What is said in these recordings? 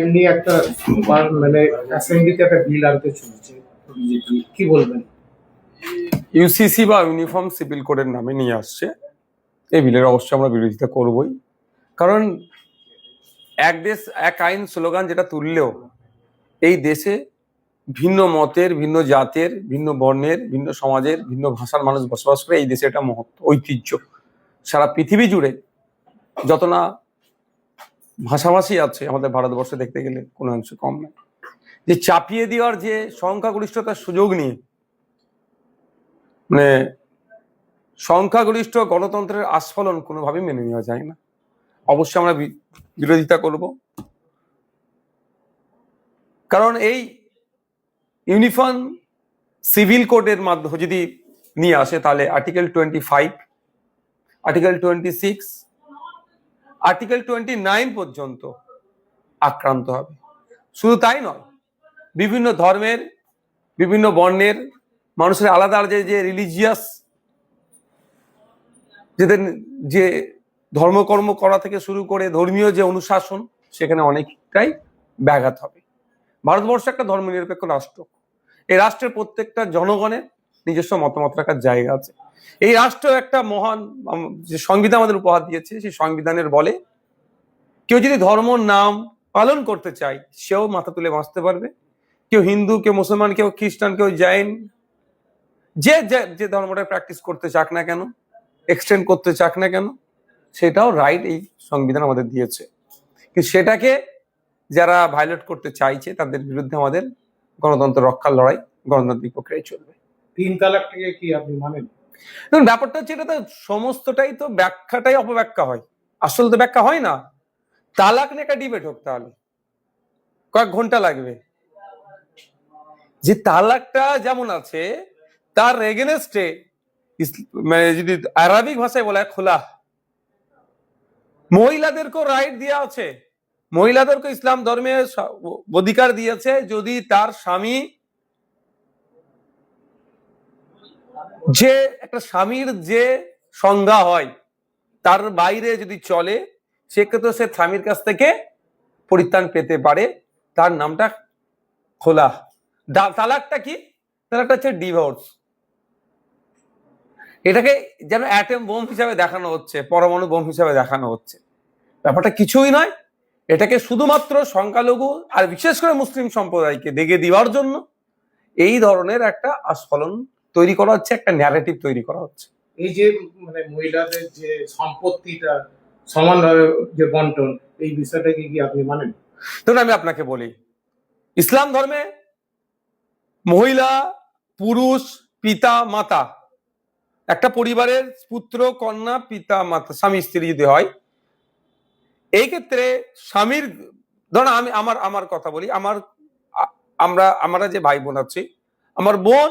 এমনি একটা মানে অ্যাসেম্বলিতে একটা বিল আনতে চলেছে বিজেপি, কি বলবেন? ইউসিসি বা ইউনিফর্ম সিভিল কোডের নামে নিয়ে আসছে। এই বিলের অবশ্যই আমরা বিরোধিতা করবই, কারণ এক দেশ এক আইন স্লোগান যেটা তুললেও এই দেশে ভিন্ন মতের, ভিন্ন জাতের, ভিন্ন বর্ণের, ভিন্ন সমাজের, ভিন্ন ভাষার মানুষ বসবাস করে। এই দেশে এটা মহত্ব, ঐতিহ্য। সারা পৃথিবী জুড়ে যত না ভাষাভাষী আছে আমাদের ভারতবর্ষে দেখতে গেলে কোনো অংশ কম নয়। যে চাপিয়ে দেওয়ার যে সংখ্যাগরিষ্ঠতার সুযোগ নিয়ে, মানে সংখ্যাগরিষ্ঠ গণতন্ত্রের আস্ফলন কোনোভাবেই মেনে নেওয়া যায় না। অবশ্যই আমরা বিরোধিতা করব, কারণ এই ইউনিফর্ম সিভিল কোডের মাধ্যমে যদি নিয়ে আসে তাহলে আর্টিকেল 25, আর্টিকেল 26, আর্টিকেল 29 পর্যন্ত আক্রান্ত হবে। শুধু তাই নয়, বিভিন্ন ধর্মের, বিভিন্ন বর্ণের মানুষের আলাদা আলাদা যে রিলিজিয়াস, যে ধর্মকর্ম করা থেকে শুরু করে ধর্মীয় যে অনুশাসন, সেখানে অনেকটাই ব্যাঘাত হবে। ভারতবর্ষ একটা ধর্মনিরপেক্ষ রাষ্ট্র। এই রাষ্ট্রের প্রত্যেকটা জনগণের নিজস্ব মতামত রাখার জায়গা আছে। এই রাষ্ট্র একটা মহান যে সংবিধান আমাদের উপহার দিয়েছে, সেই সংবিধানের বলে কেউ যদি ধর্ম নাম পালন করতে চায় সেও মাথা তুলে বাঁচতে পারবে। কেউ হিন্দু, কেউ মুসলমান, কেউ খ্রিস্টান, কেউ জৈন, যে যে ধর্মটা প্র্যাকটিস করতে চাক না কেন, এক্সটেন্ড করতে চাক না কেন, সেটাও রাইট এই সংবিধান আমাদের দিয়েছে। কিন্তু সেটাকে যারা ভায়োলেট করতে চাইছে তাদের বিরুদ্ধে আমাদের গণতন্ত্র রক্ষার লড়াই গণতান্ত্রিক প্রক্রিয়ায় চলবে। 3 তালাকটাকে কি আপনি মানেন? ব্যাপারটা হচ্ছে, এটা তো সমস্তটাই তো ব্যাখ্যাটাই অপব্যাখ্যা হয়, আসল তো ব্যাখ্যা হয় না। তালাক নিয়ে একটা ডিবেট হোক, তাহলে কয়েক ঘন্টা লাগবে। যে তালাকটা যেমন আছে তার এগেনস্টে মানে যদি আরবিক ভাষায় বলা হয় খোলা, মহিলাদেরকেও রাইট দেওয়া আছে। মহিলাদেরকে ইসলাম ধর্মে অধিকার দিয়েছে, যদি তার স্বামী, যে একটা স্বামীর যে সংজ্ঞা হয় তার বাইরে যদি চলে, সেক্ষেত্রে সে স্বামীর কাছ থেকে পরিত্রাণ পেতে পারে। তার নামটা খোলা। তালাকটা কি? তালাকটা হচ্ছে ডিভোর্স। এটাকে যেন অ্যাটম বোম হিসাবে দেখানো হচ্ছে, পরমাণু বোম হিসাবে দেখানো হচ্ছে। ব্যাপারটা কিছুই নয়। এটাকে শুধুমাত্র সংখ্যালঘু আর বিশেষ করে মুসলিম সম্প্রদায়কে দেখে দেওয়ার জন্য এই ধরনের একটা আস্ফলন তৈরি করা হচ্ছে, একটা ন্যারেটিভ তৈরি করা হচ্ছে। এই যে মানে মহিলাদের যে সম্পত্তিটা সমানভাবে যে বন্টন, এই বিষয়টাকে কি আপনি মানেন? ধরুন আমি আপনাকে বলি, ইসলাম ধর্মে মহিলা, পুরুষ, পিতা, মাতা, একটা পরিবারের পুত্র, কন্যা, পিতা, মাতা, স্বামী স্ত্রী যদি হয়, এই ক্ষেত্রে স্বামীর, ধরুন আমি আমার কথা বলি, আমরা যে ভাই বোন আছি, আমার বোন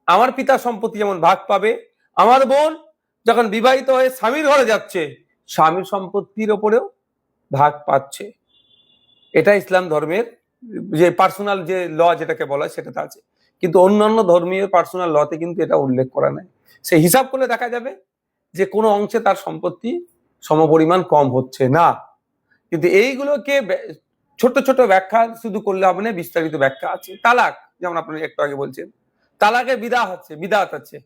আমার পিতার সম্পত্তি যেমন ভাগ পাবে, আমার বোন যখন বিবাহিত হয়ে স্বামীর ঘরে যাচ্ছে স্বামীর সম্পত্তির ওপরেও ভাগ পাচ্ছে। এটা ইসলাম ধর্মের যে পার্সোনাল যে ল যেটাকে বলা হয় সেটাতে আছে, কিন্তু অন্যান্য ধর্মীয় পার্সোনাল লতে কিন্তু এটা উল্লেখ করা নাই। সে হিসাব করলে দেখা যাবে যে কোনো অংশে তার সম্পত্তি সমপরিমাণ কম হচ্ছে না। কিন্তু এইগুলোকে ছোট ছোট ব্যাখ্যা শুধু করলে হবে না, বিস্তারিত ব্যাখ্যা আছে। তালাক যেমন আপনি একটু আগে বলছেন, তালাকে বিদাত আছে,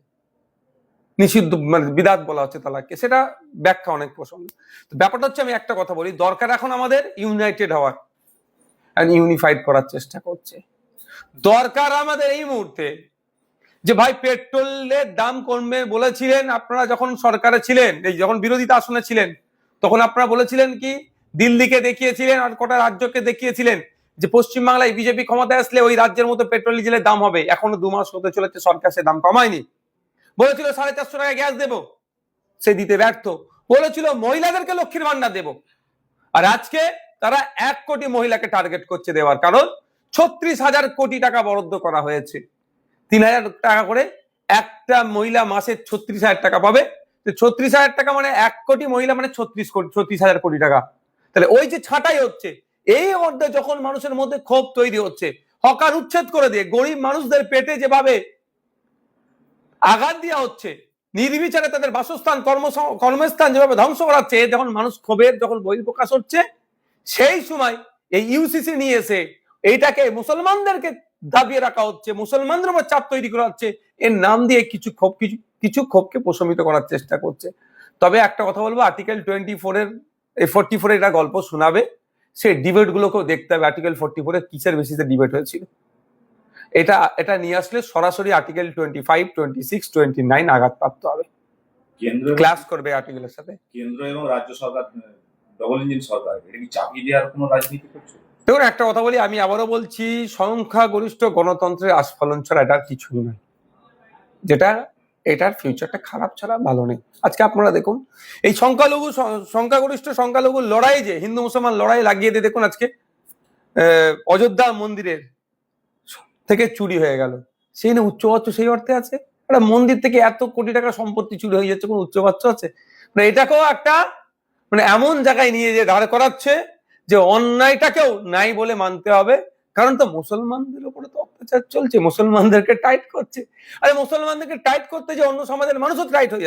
নিষিদ্ধ, মানে বিদাত বলা হচ্ছে তালাককে, সেটা ব্যাখ্যা অনেক প্রসঙ্গ। ব্যাপারটা হচ্ছে, আমি একটা কথা বলি, দরকার এখন আমাদের ইউনাইটেড হওয়ার, ইউনিফাইড করার চেষ্টা করছে। দরকার আমাদের এই মুহূর্তে যে ভাই পেট্রোলের দাম কমবে বলেছিলেন আপনারা যখন সরকারে ছিলেন, এই যখন বিরোধিতা আসনে ছিলেন, তখন আপনারা বলেছিলেন কি, দিল্লিকে দেখিয়েছিলেন আর কটা রাজ্যকে দেখিয়েছিলেন যে পশ্চিমবাংলায় বিজেপি ক্ষমতায় আসলে ওই রাজ্যের মতো পেট্রোল ডিজেলের দাম হবে। এখনো 2 মাস হতে চলেছে, সরকার সে দাম কমায়নি। বলেছিল 450 টাকা গ্যাস দেবো, সে দিতে ব্যর্থ। বলেছিল মহিলাদেরকে লক্ষ্মীর ভান্ডার দেবো, আর আজকে তারা 1 কোটি মহিলাকে টার্গেট করছে দেওয়ার, কারণ 36,000 কোটি টাকা বরাদ্দ করা হয়েছে। 3,000 টাকা করে একটা মহিলা মাসে 36,000 টাকা পাবে। 36,000 টাকা মানে 1 কোটি মহিলা মানে 36,000 কোটি টাকা। তাহলে ওই যে ছাঁটাই হচ্ছে, এই মধ্যে যখন মানুষের মধ্যে ক্ষোভ তৈরি হচ্ছে, হকার উচ্ছেদ করে দিয়ে গরিব মানুষদের পেটে যেভাবে আঘাত দেওয়া হচ্ছে, নির্বিচারে তাদের বাসস্থান, কর্মস্থান যেভাবে ধ্বংস করাচ্ছে, যখন মানুষ ক্ষোভের যখন বহিঃপ্রকাশ হচ্ছে, সেই সময় এই ইউসিসি নিয়ে এসে এইটাকে মুসলমানদেরকে দাবিয়ে রাখা হচ্ছে, মুসলমানদের উপর চাপ তৈরি করা হচ্ছে, এর নাম দিয়ে কিছু ক্ষোভকে প্রশমিত করার চেষ্টা করছে। তবে একটা কথা বলবো, আর্টিকেল 44 এটা গল্প শোনাবে, সেই ডিবেট গুলোকেও দেখতে হবে আর্টিকেল 44 কিসের বেসিসে ডিবেট হয়েছিল। এটা নিয়ে আসলে সরাসরি আর্টিকেল 25, 26, 29 আঘাতপ্রাপ্ত হবে, কেন্দ্র ক্লাস করবে আর্টিকেলের সাথে। কেন্দ্র এবং রাজ্য সরকার ডবল ইঞ্জিন সরকার, এটা কি চাপিয়ে দেওয়ার কোনো রাজনীতি করছে? দেখুন, একটা কথা বলি, আমি আবারও বলছি, সংখ্যাগরিষ্ঠ গণতন্ত্রের আস্ফালন ছাড়া এটার কিছুই নয়, এটার ফিউচারটা খারাপ ছাড়া ভালো নেই। আজকে আপনারা দেখুন, এই সংখ্যাগরিষ্ঠ সংখ্যালঘু লড়াই, যে হিন্দু মুসলমান লড়াই লাগিয়ে দিয়ে দেখুন, আজকে অযোধ্যা মন্দিরের থেকে চুরি হয়ে গেল, সেই না উচ্চবাচ্য সেই অর্থে আছে? একটা মন্দির থেকে এত কোটি টাকার সম্পত্তি চুরি হয়ে যাচ্ছে, কোন উচ্চবাচ্য আছে? মানে এটাকেও একটা এমন জায়গায় নিয়ে যে দাঁড় করাচ্ছে যে অন্যায়টাকেও নাই বলে মানতে হবে, কারণ তো মুসলমানদের উপরে তো অত্যাচার চলছে, মুসলমানদেরকে টাইট করছে। আরে মুসলমানদেরকে টাইট করতে যে অন্য সমাজের মানুষও টাইট হয়ে যাচ্ছে।